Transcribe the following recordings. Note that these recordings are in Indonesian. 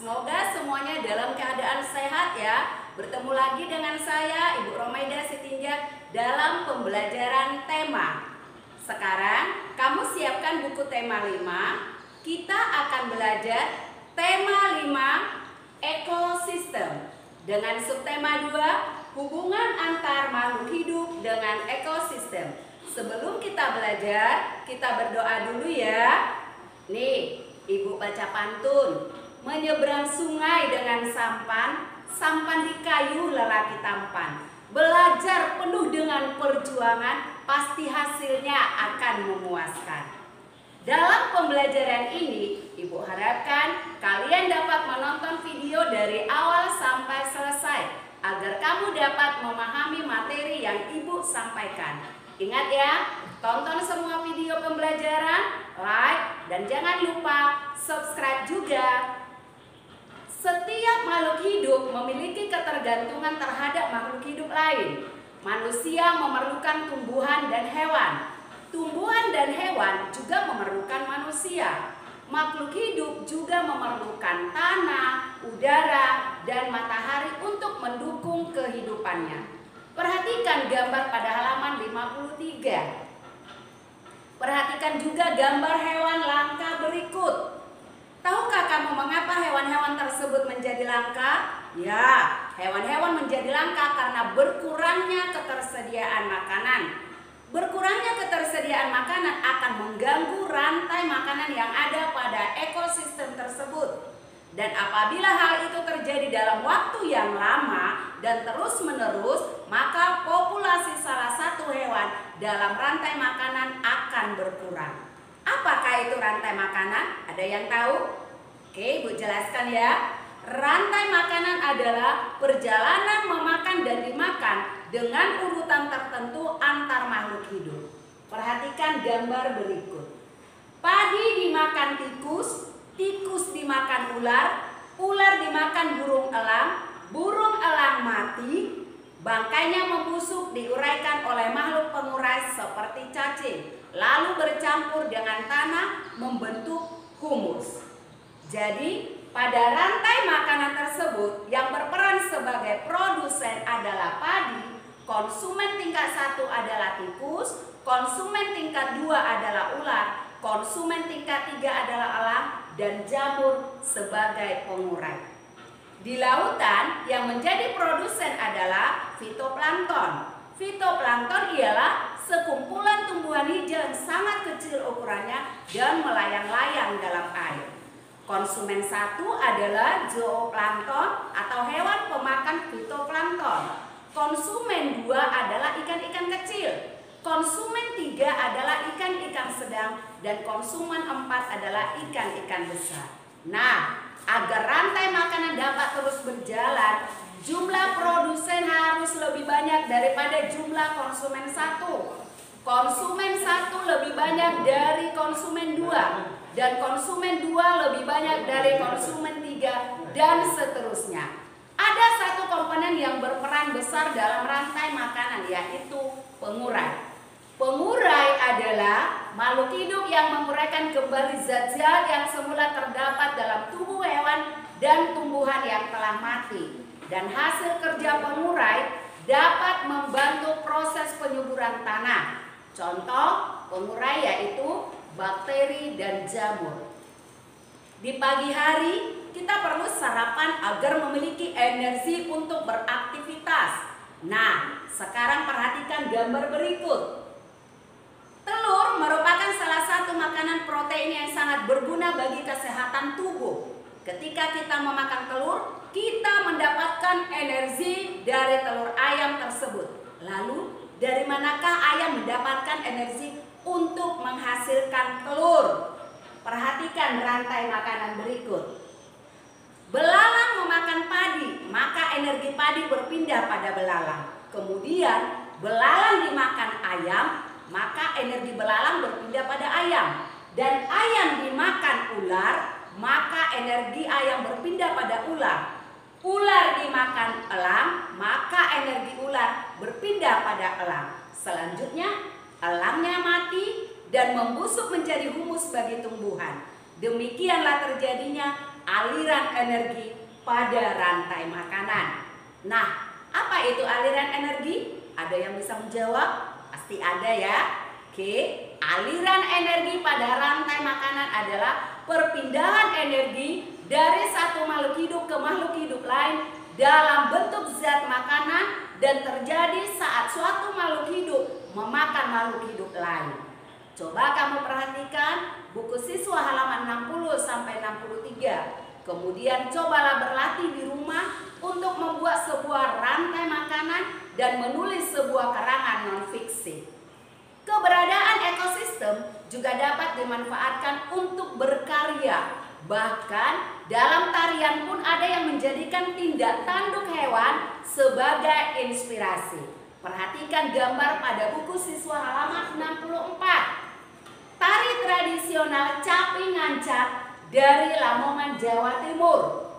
Semoga semuanya dalam keadaan sehat ya. Bertemu lagi dengan saya Ibu Romaida Sitinjak dalam pembelajaran tema. Sekarang kamu siapkan buku tema 5. Kita akan belajar tema 5 ekosistem dengan subtema 2 hubungan antar makhluk hidup dengan ekosistem. Sebelum kita belajar, kita berdoa dulu ya. Nih, Ibu baca pantun. Menyeberang sungai dengan sampan, sampan di kayu lelaki tampan. Belajar penuh dengan perjuangan, pasti hasilnya akan memuaskan. Dalam pembelajaran ini, Ibu harapkan kalian dapat menonton video dari awal sampai selesai agar kamu dapat memahami materi yang Ibu sampaikan. Ingat ya, tonton semua video pembelajaran, like, dan jangan lupa subscribe juga. Setiap makhluk hidup memiliki ketergantungan terhadap makhluk hidup lain. Manusia memerlukan tumbuhan dan hewan. Tumbuhan dan hewan juga memerlukan manusia. Makhluk hidup juga memerlukan tanah, udara, dan matahari untuk mendukung kehidupannya. Perhatikan gambar pada halaman 53. Perhatikan juga gambar hewan langka berikut. Tahukah kamu mengapa hewan-hewan tersebut menjadi langka? Ya, hewan-hewan menjadi langka karena berkurangnya ketersediaan makanan. Berkurangnya ketersediaan makanan akan mengganggu rantai makanan yang ada pada ekosistem tersebut. Dan apabila hal itu terjadi dalam waktu yang lama dan terus-menerus, maka populasi salah satu hewan dalam rantai makanan akan berkurang. Apakah itu rantai makanan? Ada yang tahu? Oke, Ibu jelaskan ya. Rantai makanan adalah perjalanan memakan dan dimakan dengan urutan tertentu antar makhluk hidup. Perhatikan gambar berikut. Padi dimakan tikus, tikus dimakan ular, ular dimakan burung elang mati, bangkainya membusuk diuraikan oleh makhluk pengurai seperti cacing, lalu bercampur dengan tanah membentuk humus. Jadi, pada rantai makanan tersebut yang berperan sebagai produsen adalah padi, konsumen tingkat 1 adalah tikus, konsumen tingkat 2 adalah ular, konsumen tingkat 3 adalah elang, dan jamur sebagai pengurai. Di lautan yang menjadi produsen adalah fitoplankton. Fitoplankton ialah sekumpulan tumbuhan hijau yang sangat kecil ukurannya dan melayang-layang dalam air. Konsumen 1 adalah zooplankton atau hewan pemakan fitoplankton. Konsumen 2 adalah ikan-ikan kecil. Konsumen 3 adalah ikan-ikan sedang dan konsumen 4 adalah ikan-ikan besar. Nah, agar rantai makanan dapat terus berjalan, jumlah produsen harus lebih banyak daripada jumlah konsumen 1. Konsumen 1 lebih banyak dari konsumen 2. Dan konsumen 2 lebih banyak dari konsumen 3 dan seterusnya. Ada satu komponen yang berperan besar dalam rantai makanan, yaitu pengurai. Pengurai adalah makhluk hidup yang menguraikan kembali zat-zat yang semula terdapat dalam tubuh hewan dan tumbuhan yang telah mati. Dan hasil kerja pengurai dapat membantu proses penyuburan tanah. Contoh pengurai yaitu bakteri dan jamur. Di pagi hari kita perlu sarapan agar memiliki energi untuk beraktivitas. Nah, sekarang perhatikan gambar berikut. Telur merupakan salah satu makanan protein yang sangat berguna bagi kesehatan tubuh. Ketika kita memakan telur, kita mendapatkan energi dari telur ayam tersebut. Lalu, dari manakah ayam mendapatkan energi untuk menghasilkan telur? Perhatikan rantai makanan berikut. Belalang memakan padi, maka energi padi berpindah pada belalang. Kemudian belalang dimakan ayam, maka energi belalang berpindah pada ayam. Dan ayam dimakan ular, maka energi ayam berpindah pada ular. Ular dimakan elang, maka energi ular berpindah pada elang. Selanjutnya elangnya mati dan membusuk menjadi humus bagi tumbuhan. Demikianlah terjadinya aliran energi pada rantai makanan. Nah, apa itu aliran energi? Ada yang bisa menjawab? Pasti ada ya. Oke, aliran energi pada rantai makanan adalah perpindahan energi dari satu makhluk hidup ke makhluk hidup lain dalam bentuk zat makanan dan terjadi saat suatu makhluk hidup memakan makhluk hidup lain. Coba kamu perhatikan buku siswa halaman 60 sampai 63. Kemudian cobalah berlatih di rumah untuk membuat sebuah rantai makanan dan menulis sebuah karangan non-fiksi. Keberadaan ekosistem juga dapat dimanfaatkan untuk berkarya. Bahkan dalam tarian pun ada yang menjadikan tindak tanduk hewan sebagai inspirasi. Perhatikan gambar pada buku siswa halaman 64. Tari tradisional Caping Ngancak dari Lamongan, Jawa Timur.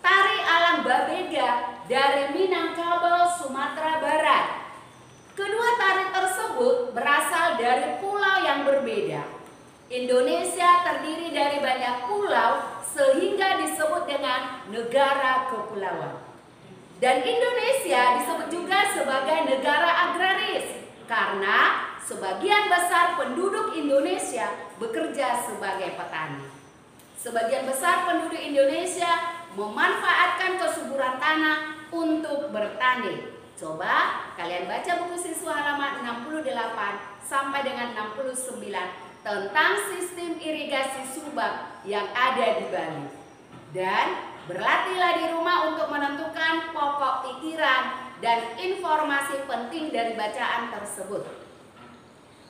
Tari alam Babega dari Minangkabau, Sumatera Barat. Kedua tari tersebut berasal dari pulau yang berbeda. Indonesia terdiri dari banyak pulau sehingga disebut dengan negara kepulauan. Dan Indonesia disebut juga sebagai negara agraris karena sebagian besar penduduk Indonesia bekerja sebagai petani. Sebagian besar penduduk Indonesia memanfaatkan kesuburan tanah untuk bertani. Coba kalian baca buku siswa halaman 68 sampai dengan 69 tentang sistem irigasi subak yang ada di Bali. Dan berlatihlah di rumah untuk menentukan pokok pikiran dan informasi penting dari bacaan tersebut.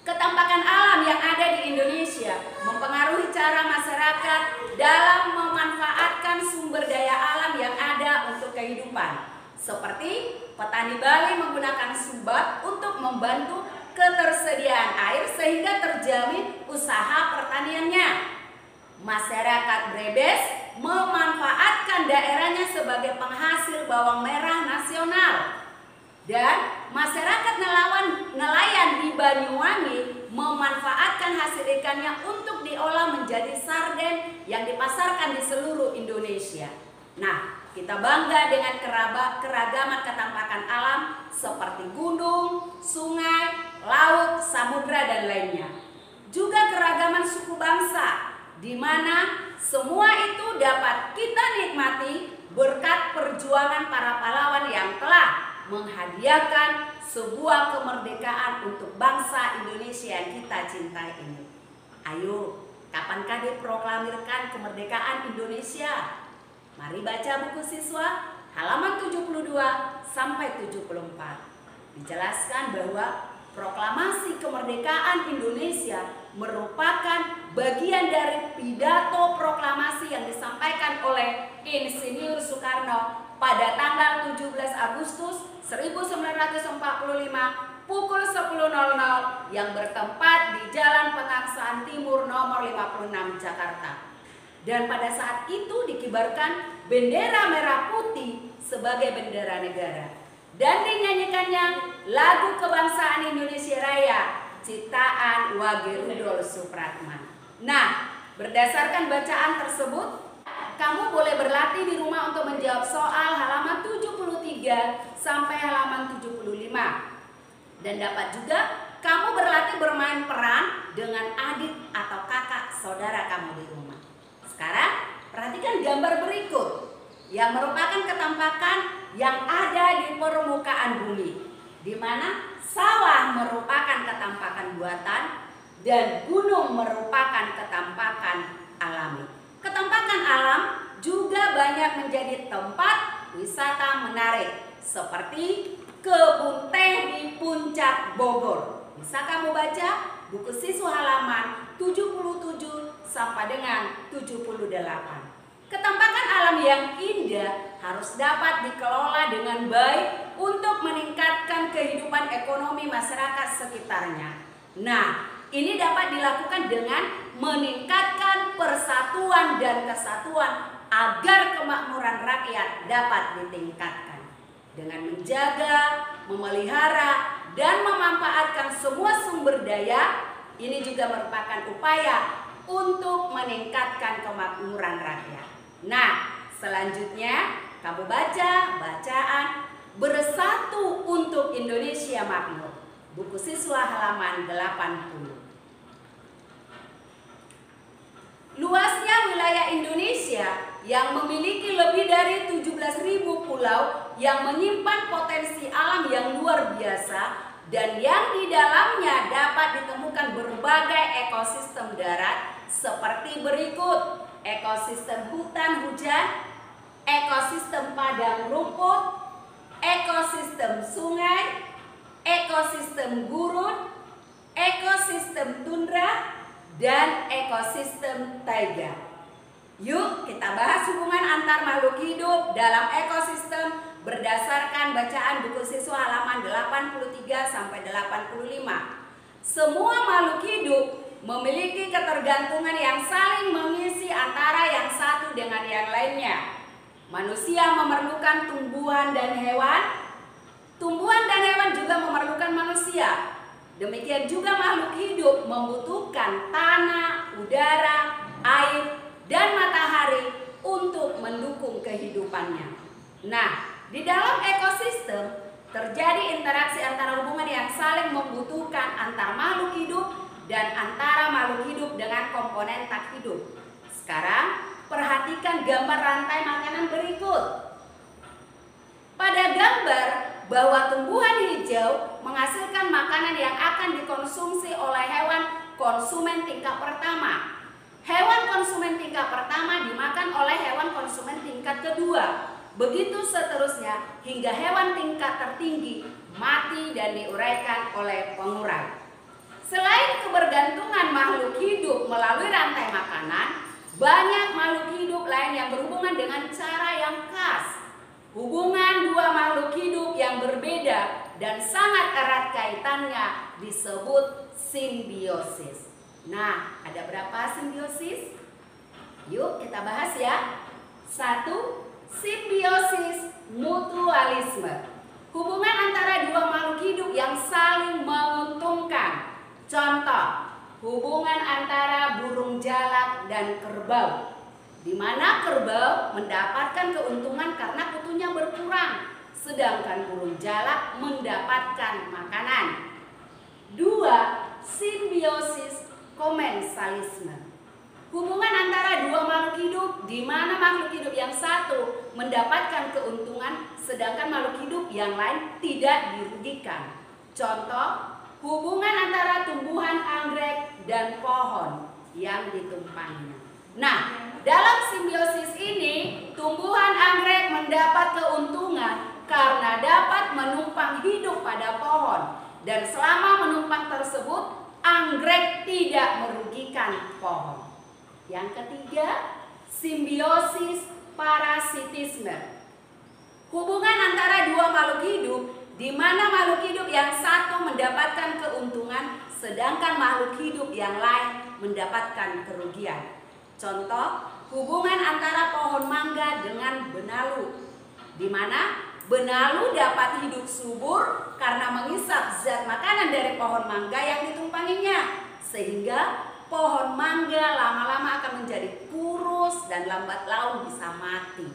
Ketampakan alam yang ada di Indonesia mempengaruhi cara masyarakat dalam memanfaatkan sumber daya alam yang ada untuk kehidupan. Seperti petani Bali menggunakan subak untuk membantu ketersediaan air sehingga terjamin usaha pertaniannya. Masyarakat Brebes memanfaatkan daerahnya sebagai penghasil bawang merah nasional. Dan masyarakat nelayan di Banyuwangi memanfaatkan hasil ikannya untuk diolah menjadi sarden yang dipasarkan di seluruh Indonesia. Nah, kita bangga dengan keragaman ketampakan alam seperti gunung, sungai, laut, samudra, dan lainnya. Juga keragaman suku bangsa, di mana semua itu dapat kita nikmati berkat perjuangan para pahlawan yang telah menghadiahkan sebuah kemerdekaan untuk bangsa Indonesia yang kita cintai ini. Ayo, kapankah diproklamirkan kemerdekaan Indonesia? Mari baca buku siswa halaman 72 sampai 74. Dijelaskan bahwa proklamasi kemerdekaan Indonesia merupakan bagian dari pidato proklamasi yang disampaikan oleh Insinyur Soekarno pada tanggal 17 Agustus 1945 pukul 10.00 yang bertempat di Jalan Pengaksaan Timur nomor 56 Jakarta. Dan pada saat itu dikibarkan bendera merah putih sebagai bendera negara. Dan dinyanyikannya lagu kebangsaan Indonesia Raya ciptaan Wage Rudolf Supratman. Nah, berdasarkan bacaan tersebut, kamu boleh berlatih di rumah untuk menjawab soal halaman 73 sampai halaman 75. Dan dapat juga kamu berlatih bermain peran dengan adik atau kakak saudara kamu di rumah. Sekarang perhatikan gambar berikut yang merupakan ketampakan yang ada di permukaan bumi, di mana sawah merupakan ketampakan buatan dan gunung merupakan ketampakan alami. Ketampakan alam juga banyak menjadi tempat wisata menarik seperti kebun teh di Puncak Bogor. Bisa kamu baca buku siswa halaman 77 sampai dengan 78. Ketampakan alam yang indah harus dapat dikelola dengan baik untuk meningkatkan kehidupan ekonomi masyarakat sekitarnya. Nah, ini dapat dilakukan dengan meningkatkan persatuan dan kesatuan agar kemakmuran rakyat dapat ditingkatkan. Dengan menjaga, memelihara, dan memanfaatkan semua sumber daya, ini juga merupakan upaya untuk meningkatkan kemakmuran rakyat. Nah, selanjutnya kamu baca bacaan Bersatu untuk Indonesia Makmur, buku siswa halaman 80. Luasnya wilayah Indonesia yang memiliki lebih dari 17.000 pulau yang menyimpan potensi alam yang luar biasa dan yang di dalamnya dapat ditemukan berbagai ekosistem darat seperti berikut: ekosistem hutan hujan, ekosistem padang rumput, ekosistem sungai, ekosistem gurun, ekosistem tundra, dan ekosistem taiga. Yuk kita bahas hubungan antar makhluk hidup dalam ekosistem berdasarkan bacaan buku siswa halaman 83 sampai 85. Semua makhluk hidup memiliki ketergantungan yang saling mengisi antara yang satu dengan yang lainnya. Manusia memerlukan tumbuhan dan hewan. Tumbuhan dan hewan juga memerlukan manusia. Demikian juga makhluk hidup membutuhkan tanah, udara, air, dan matahari untuk mendukung kehidupannya. Nah, di dalam ekosistem terjadi interaksi antara hubungan yang saling membutuhkan antar makhluk hidup dan antara makhluk hidup dengan komponen tak hidup. Sekarang perhatikan gambar rantai makanan berikut. Pada gambar bahwa tumbuhan hijau menghasilkan makanan yang akan dikonsumsi oleh hewan konsumen tingkat pertama. Hewan konsumen tingkat pertama dimakan oleh hewan konsumen tingkat kedua. Begitu seterusnya hingga hewan tingkat tertinggi mati dan diuraikan oleh pengurai. Selain kebergantungan makhluk hidup melalui rantai makanan, banyak makhluk hidup lain yang berhubungan dengan cara yang khas. Hubungan dua makhluk hidup yang berbeda dan sangat erat kaitannya disebut simbiosis. Nah, ada berapa simbiosis? Yuk kita bahas ya. 1. Simbiosis mutualisme. Hubungan antara dua makhluk hidup yang saling menguntungkan. Contoh, hubungan antara burung jalak dan kerbau, di mana kerbau mendapatkan keuntungan karena kutunya berkurang, sedangkan burung jalak mendapatkan makanan. 2. Simbiosis komensalisme. Hubungan antara dua makhluk hidup di mana makhluk hidup yang satu mendapatkan keuntungan sedangkan makhluk hidup yang lain tidak dirugikan. Contoh, hubungan antara tumbuhan anggrek dan pohon yang ditumpanginya. Nah, dalam simbiosis ini tumbuhan anggrek mendapat keuntungan karena dapat menumpang hidup pada pohon, dan selama menumpang tersebut anggrek tidak merugikan pohon. Yang ketiga, simbiosis parasitisme. Hubungan antara dua makhluk hidup di mana makhluk hidup yang satu mendapatkan keuntungan sedangkan makhluk hidup yang lain mendapatkan kerugian. Contoh, hubungan antara pohon mangga dengan benalu, di mana benalu dapat hidup subur karena mengisap zat makanan dari pohon mangga yang ditumpanginya, sehingga pohon mangga lama-lama akan menjadi kurus dan lambat laun bisa mati.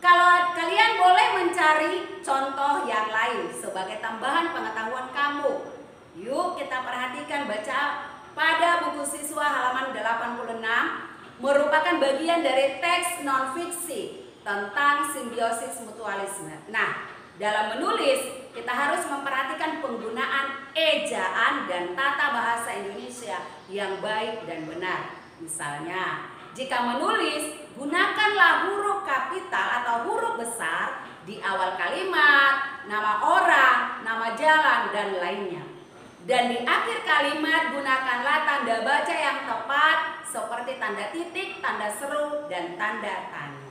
Kalau kalian boleh mencari contoh yang lain sebagai tambahan pengetahuan kamu. Yuk kita perhatikan baca pada buku siswa halaman 86 merupakan bagian dari teks non-fiksi tentang simbiosis mutualisme. Nah, dalam menulis kita harus memperhatikan penggunaan ejaan dan tata bahasa Indonesia yang baik dan benar. Misalnya, jika menulis, gunakanlah huruf kapital atau huruf besar di awal kalimat, nama orang, nama jalan, dan lainnya. Dan di akhir kalimat gunakanlah tanda baca yang tepat seperti tanda titik, tanda seru, dan tanda tanya.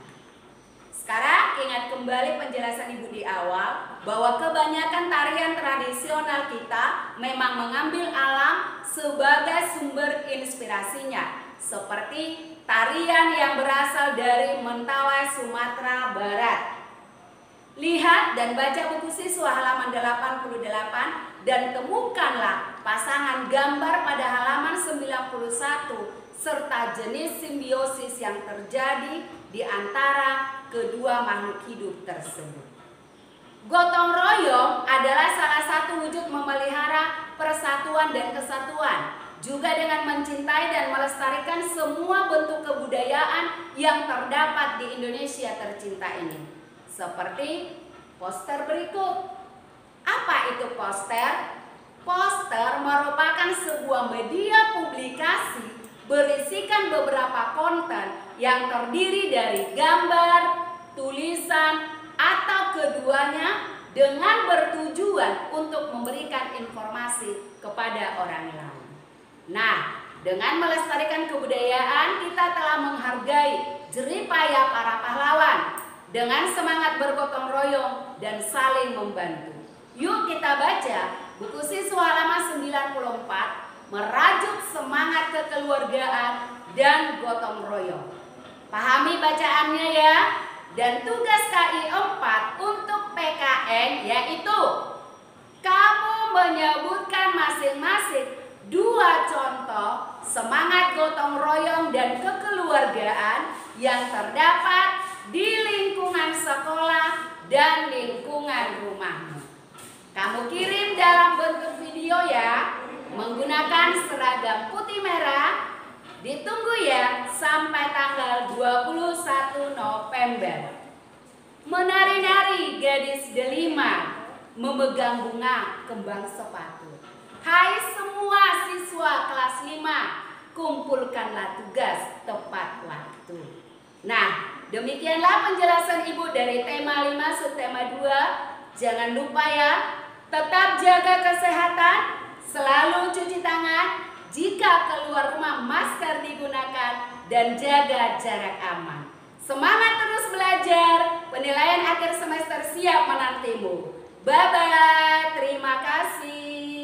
Sekarang ingat kembali penjelasan Ibu di awal bahwa kebanyakan tarian tradisional kita memang mengambil alam sebagai sumber inspirasinya, seperti tarian yang berasal dari Mentawai, Sumatera Barat. Lihat dan baca buku siswa halaman 88 dan temukanlah pasangan gambar pada halaman 91 serta jenis simbiosis yang terjadi di antara kedua makhluk hidup tersebut. Gotong royong adalah salah satu wujud memelihara persatuan dan kesatuan, juga dengan mencintai dan melestarikan semua bentuk kebudayaan yang terdapat di Indonesia tercinta ini. Seperti poster berikut. Apa itu poster? Poster merupakan sebuah media publikasi berisikan beberapa konten yang terdiri dari gambar, tulisan, atau keduanya dengan bertujuan untuk memberikan informasi kepada orang lain. Nah, dengan melestarikan kebudayaan, kita telah menghargai jerih payah para pahlawan dengan semangat bergotong royong dan saling membantu. Yuk kita baca buku siswa halaman 94, Merajut Semangat Kekeluargaan dan Gotong Royong. Pahami bacaannya ya. Dan tugas KI 4 untuk PKN yaitu kamu menyebutkan masing-masing 2 contoh semangat gotong royong dan kekeluargaan yang terdapat di lingkungan sekolah dan lingkungan rumahmu. Kamu kirim dalam bentuk video ya, menggunakan seragam putih merah. Ditunggu ya sampai tanggal 21 November. Menari-nari gadis delima, memegang bunga kembang sepatu. Hai semua siswa kelas 5, kumpulkanlah tugas tepat waktu. Nah, demikianlah penjelasan Ibu dari tema 5 subtema 2. Jangan lupa ya, tetap jaga kesehatan, selalu cuci tangan. Jika keluar rumah, masker digunakan dan jaga jarak aman. Semangat terus belajar, penilaian akhir semester siap menantimu. Bye-bye, terima kasih.